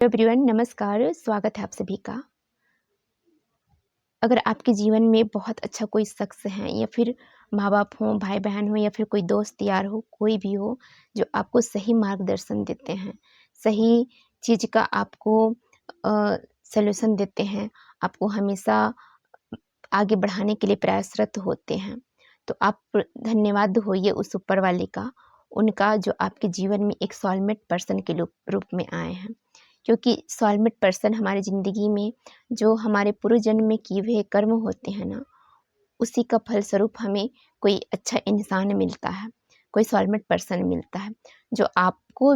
Everyone नमस्कार, स्वागत है आप सभी का। अगर आपके जीवन में बहुत अच्छा कोई शख्स है या फिर माँ-बाप हों, भाई-बहन हो या फिर कोई दोस्त यार हो, कोई भी हो जो आपको सही मार्गदर्शन देते हैं, सही चीज़ का आपको अ, सॉल्यूशन देते हैं, आपको हमेशा आगे बढ़ाने के लिए प्रयासरत होते हैं, तो आप धन्यवाद होइए उस ऊपर वाले का, उनका जो आपके जीवन में एक सोलमेट पर्सन के रूप में आए हैं। क्योंकि सोलमेट पर्सन हमारी ज़िंदगी में जो हमारे पूर्व जन्म में किए हुए कर्म होते हैं ना, उसी का फलस्वरूप हमें कोई अच्छा इंसान मिलता है, कोई सोलमेट पर्सन मिलता है, जो आपको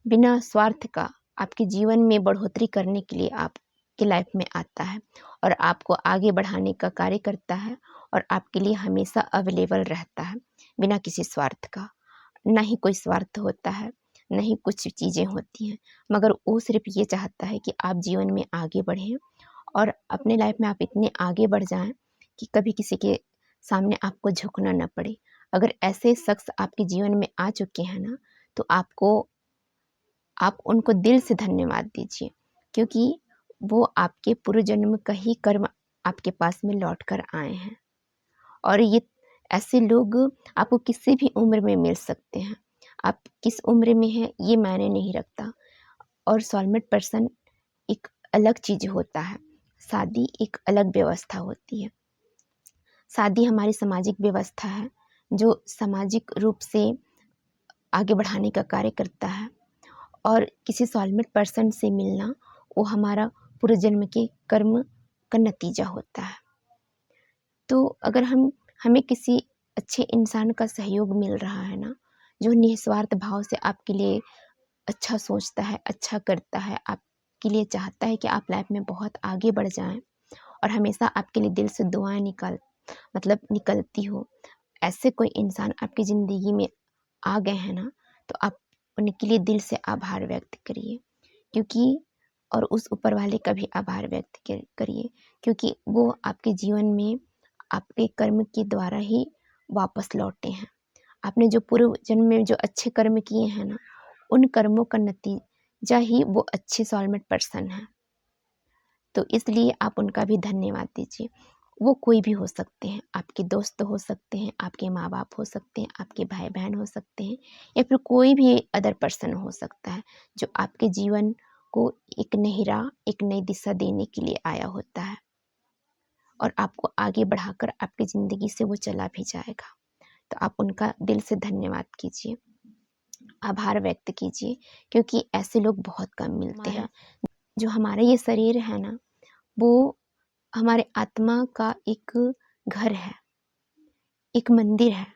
बिना स्वार्थ का आपके जीवन में बढ़ोतरी करने के लिए आपकी लाइफ में आता है और आपको आगे बढ़ाने का कार्य करता है और आपके लिए हमेशा अवेलेबल रहता है, बिना किसी स्वार्थ का। ना ही कोई स्वार्थ होता है, ना ही कुछ चीज़ें होती हैं, मगर वो सिर्फ़ ये चाहता है कि आप जीवन में आगे बढ़ें और अपने लाइफ में आप इतने आगे बढ़ जाएँ कि कभी किसी के सामने आपको झुकना ना पड़े। अगर ऐसे शख्स आपके जीवन में आ चुके हैं ना, तो आप उनको दिल से धन्यवाद दीजिए, क्योंकि वो आपके पूर्व जन्म का ही कर्म आपके पास में लौट कर आए हैं। और ये ऐसे लोग आपको किसी भी उम्र में मिल सकते हैं। आप किस उम्र में हैं ये मायने नहीं रखता। और सोलमेट पर्सन एक अलग चीज़ होता है, शादी एक अलग व्यवस्था होती है। शादी हमारी सामाजिक व्यवस्था है, जो सामाजिक रूप से आगे बढ़ाने का कार्य करता है और किसी सोलमेट पर्सन से मिलना वो हमारा पूर्व जन्म के कर्म का नतीजा होता है। तो अगर हमें किसी अच्छे इंसान का सहयोग मिल रहा है ना, जो निस्वार्थ भाव से आपके लिए अच्छा सोचता है, अच्छा करता है, आपके लिए चाहता है कि आप लाइफ में बहुत आगे बढ़ जाएँ और हमेशा आपके लिए दिल से दुआएँ निकलती हो, ऐसे कोई इंसान आपकी ज़िंदगी में आ गए हैं ना, तो आप उनके लिए दिल से आभार व्यक्त करिए, क्योंकि और उस ऊपर वाले का भी आभार व्यक्त करिए, क्योंकि वो आपके जीवन में आपके कर्म के द्वारा ही वापस लौटे हैं। आपने जो पूर्व जन्म में जो अच्छे कर्म किए हैं ना, उन कर्मों का नतीजा ही वो अच्छे सोलमेट पर्सन हैं। तो इसलिए आप उनका भी धन्यवाद दीजिए। वो कोई भी हो सकते हैं, आपके दोस्त हो सकते हैं, आपके माँ-बाप हो सकते हैं, आपके भाई-बहन हो सकते हैं या फिर कोई भी अदर पर्सन हो सकता है, जो आपके जीवन को एक नई राह, एक नई दिशा देने के लिए आया होता है और आपको आगे बढ़ाकर आपकी ज़िंदगी से वो चला भी जाएगा। तो आप उनका दिल से धन्यवाद कीजिए, आभार व्यक्त कीजिए, क्योंकि ऐसे लोग बहुत कम मिलते हैं। जो हमारा ये शरीर है ना, वो हमारे आत्मा का एक घर है, एक मंदिर है,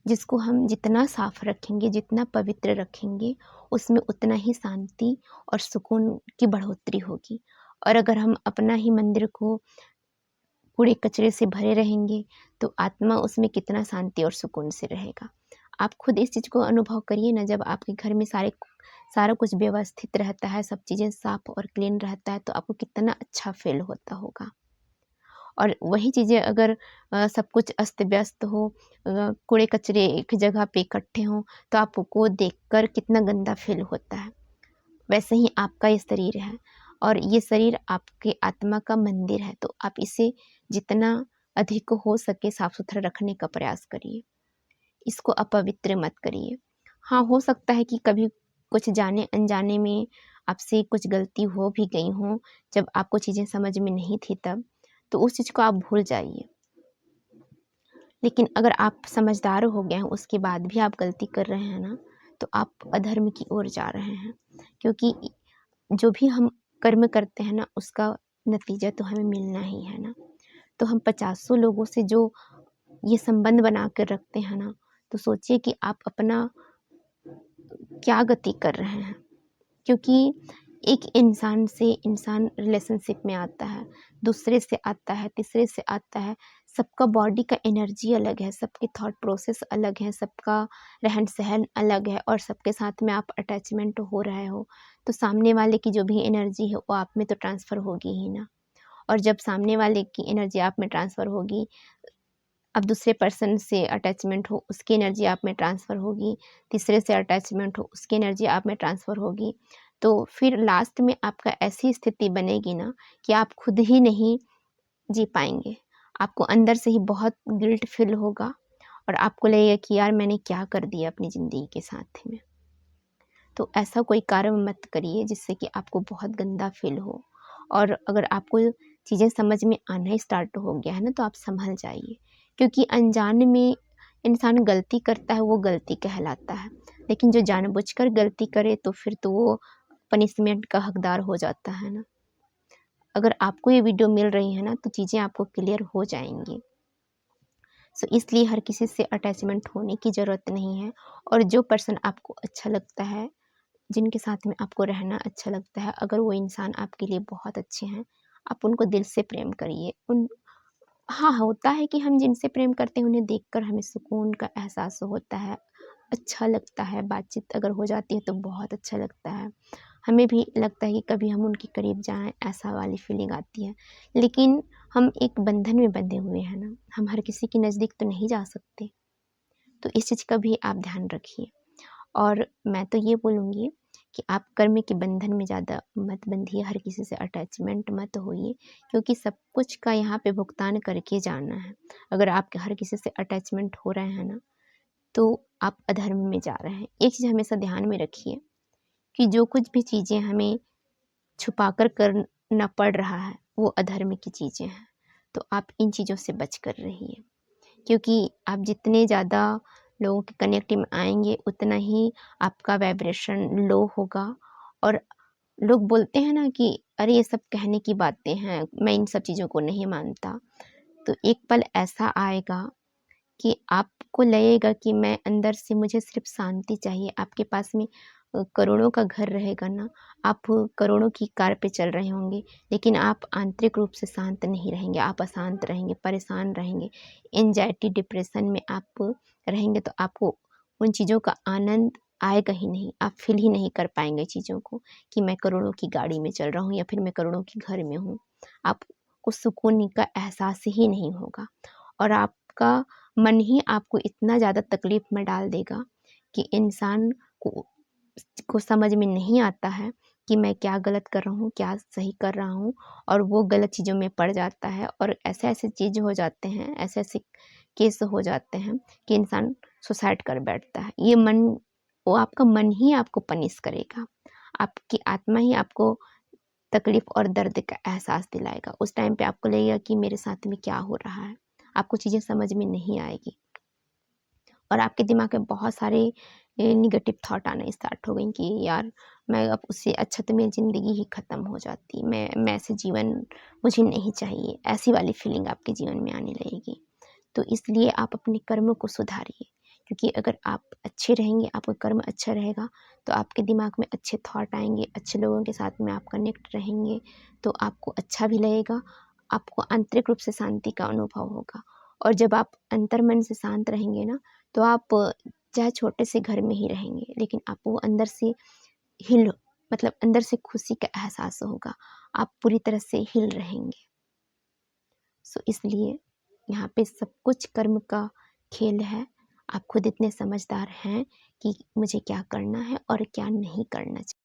जिसको हम जितना साफ रखेंगे, जितना पवित्र रखेंगे, उसमें उतना ही शांति और सुकून की बढ़ोतरी होगी। और अगर हम अपना ही मंदिर को कूड़े कचरे से भरे रहेंगे, तो आत्मा उसमें कितना शांति और सुकून से रहेगा। आप खुद इस चीज़ को अनुभव करिए ना, जब आपके घर में सारा कुछ व्यवस्थित रहता है, सब चीज़ें साफ और क्लीन रहता है, तो आपको कितना अच्छा फ़ील होता होगा। और वही चीज़ें अगर सब कुछ अस्त-व्यस्त हो, कूड़े-कचरे एक जगह पे इकट्ठे हों, तो आपको देखकर कितना गंदा फ़ील होता है। वैसे ही आपका ये शरीर है और ये शरीर आपके आत्मा का मंदिर है, तो आप इसे जितना अधिक हो सके साफ-सुथरा रखने का प्रयास करिए। इसको अपवित्र मत करिए। हाँ, हो सकता है कि कभी कुछ जाने-अनजाने में आपसे कुछ गलती हो भी गई हो, जब आपको चीज़ें समझ में नहीं थी तब, तो उस चीज़ को आप भूल जाइए। लेकिन अगर आप समझदार हो गए हैं, उसके बाद भी आप गलती कर रहे हैं ना, तो आप अधर्म की ओर जा रहे हैं। क्योंकि जो भी हम कर्म करते हैं ना, उसका नतीजा तो हमें मिलना ही है ना। तो हम पचासों लोगों से जो ये संबंध बना कर रखते हैं ना, तो सोचिए कि आप अपना क्या गति कर रहे हैं। क्योंकि एक इंसान से इंसान रिलेशनशिप में आता है, दूसरे से आता है, तीसरे से आता है। सबका बॉडी का एनर्जी अलग है, सबके थॉट प्रोसेस अलग है, सबका रहन-सहन अलग है और सबके साथ में आप अटैचमेंट हो रहे हो, तो सामने वाले की जो भी एनर्जी है वो आप में तो ट्रांसफ़र होगी ही ना। और जब सामने वाले की एनर्जी आप में ट्रांसफ़र होगी, अब दूसरे पर्सन से अटैचमेंट हो, उसकी एनर्जी आप में ट्रांसफ़र होगी, तीसरे से अटैचमेंट हो, उसकी एनर्जी आप में ट्रांसफ़र होगी। तो फिर लास्ट में आपका ऐसी स्थिति बनेगी ना कि आप खुद ही नहीं जी पाएँगे। आपको अंदर से ही बहुत गिल्ट फ़ील होगा और आपको लगेगा कि यार मैंने क्या कर दिया अपनी ज़िंदगी के साथ में। तो ऐसा कोई कार्य मत करिए जिससे कि आपको बहुत गंदा फ़ील हो। और अगर आपको चीज़ें समझ में आना ही स्टार्ट हो गया है ना, तो आप सँभल जाइए, क्योंकि अनजाने में इंसान गलती करता है, वो गलती कहलाता है। लेकिन जो जानबूझकर गलती करे तो फिर तो वो पनिशमेंट का हकदार हो जाता है ना। अगर आपको ये वीडियो मिल रही है ना, तो चीज़ें आपको क्लियर हो जाएँगी। सो इसलिए हर किसी से अटैचमेंट होने की ज़रूरत नहीं है, और जो पर्सन आपको अच्छा लगता है, जिनके साथ में आपको रहना अच्छा लगता है, अगर वो इंसान आपके लिए बहुत अच्छे हैं, आप उनको दिल से प्रेम करिए। हाँ, होता है कि हम जिनसे प्रेम करते हैं उन्हें देखकर हमें सुकून का एहसास होता है, अच्छा लगता है, बातचीत अगर हो जाती है तो बहुत अच्छा लगता है। हमें भी लगता है कि कभी हम उनके करीब जाएँ, ऐसा वाली फीलिंग आती है। लेकिन हम एक बंधन में बंधे हुए हैं ना, हम हर किसी के नज़दीक तो नहीं जा सकते। तो इस चीज़ का भी आप ध्यान रखिए। और मैं तो ये बोलूँगी कि आप कर्म के बंधन में ज़्यादा मत बंधिए, हर किसी से अटैचमेंट मत होइए, क्योंकि सब कुछ का यहाँ पे भुगतान करके जाना है। अगर आप हर किसी से अटैचमेंट हो रहे हैं ना, तो आप अधर्म में जा रहे हैं। एक चीज़ हमेशा ध्यान में रखिए कि जो कुछ भी चीज़ें हमें छुपाकर करना पड़ रहा है, वो अधर्म की चीज़ें हैं। तो आप इन चीज़ों से बच कर रहिए, क्योंकि आप जितने ज़्यादा लोगों के कनेक्ट में आएँगे, उतना ही आपका वाइब्रेशन लो होगा। और लोग बोलते हैं ना कि अरे ये सब कहने की बातें हैं, मैं इन सब चीज़ों को नहीं मानता। तो एक पल ऐसा आएगा कि आपको लगेगा कि मैं अंदर से, मुझे सिर्फ़ शांति चाहिए। आपके पास में करोड़ों का घर रहेगा ना, आप करोड़ों की कार पे चल रहे होंगे, लेकिन आप आंतरिक रूप से शांत नहीं रहेंगे, आप अशांत रहेंगे, परेशान रहेंगे, एंग्ज़ायटी, डिप्रेशन में आप रहेंगे, तो आपको उन चीज़ों का आनंद आएगा ही नहीं। आप फ़ील ही नहीं कर पाएँगे चीज़ों को कि मैं करोड़ों की गाड़ी में चल रहा हूँ या फिर मैं करोड़ों के घर में हूँ। आपको सुकून का एहसास ही नहीं होगा, और आपका मन ही आपको इतना ज़्यादा तकलीफ़ में डाल देगा कि इंसान को समझ में नहीं आता है कि मैं क्या गलत कर रहा हूँ, क्या सही कर रहा हूँ, और वो गलत चीज़ों में पड़ जाता है। और ऐसे-ऐसे चीज़ हो जाते हैं, ऐसे-ऐसे केस हो जाते हैं कि इंसान सुसाइड कर बैठता है। वो आपका मन ही आपको पनिश करेगा। आपकी आत्मा ही आपको तकलीफ़ और दर्द का एहसास दिलाएगा। उस टाइम पे आपको लगेगा कि मेरे साथ में क्या हो रहा है? आपको चीज़ें समझ में नहीं आएगी, और आपके दिमाग में बहुत सारे नेगेटिव थॉट आने स्टार्ट हो गए कि यार, मैं अब उससे अच्छा तो मेरी ज़िंदगी ही ख़त्म हो जाती, मैं ऐसे जीवन मुझे नहीं चाहिए, ऐसी वाली फीलिंग आपके जीवन में आने लगेगी। तो इसलिए आप अपने कर्मों को सुधारिए, क्योंकि अगर आप अच्छे रहेंगे, आपका कर्म अच्छा रहेगा, तो आपके दिमाग में अच्छे थॉट आएँगे, अच्छे लोगों के साथ में आप कनेक्ट रहेंगे, तो आपको अच्छा भी लगेगा, आपको आंतरिक रूप से शांति का अनुभव होगा। और जब आप अंतर्मन से शांत रहेंगे ना, तो आप चाहे छोटे से घर में ही रहेंगे, लेकिन आपको अंदर से हिल मतलब अंदर से खुशी का एहसास होगा, आप पूरी तरह से हिल रहेंगे। सो इसलिए यहाँ पे सब कुछ कर्म का खेल है। आप खुद इतने समझदार हैं कि मुझे क्या करना है और क्या नहीं करना चाहिए।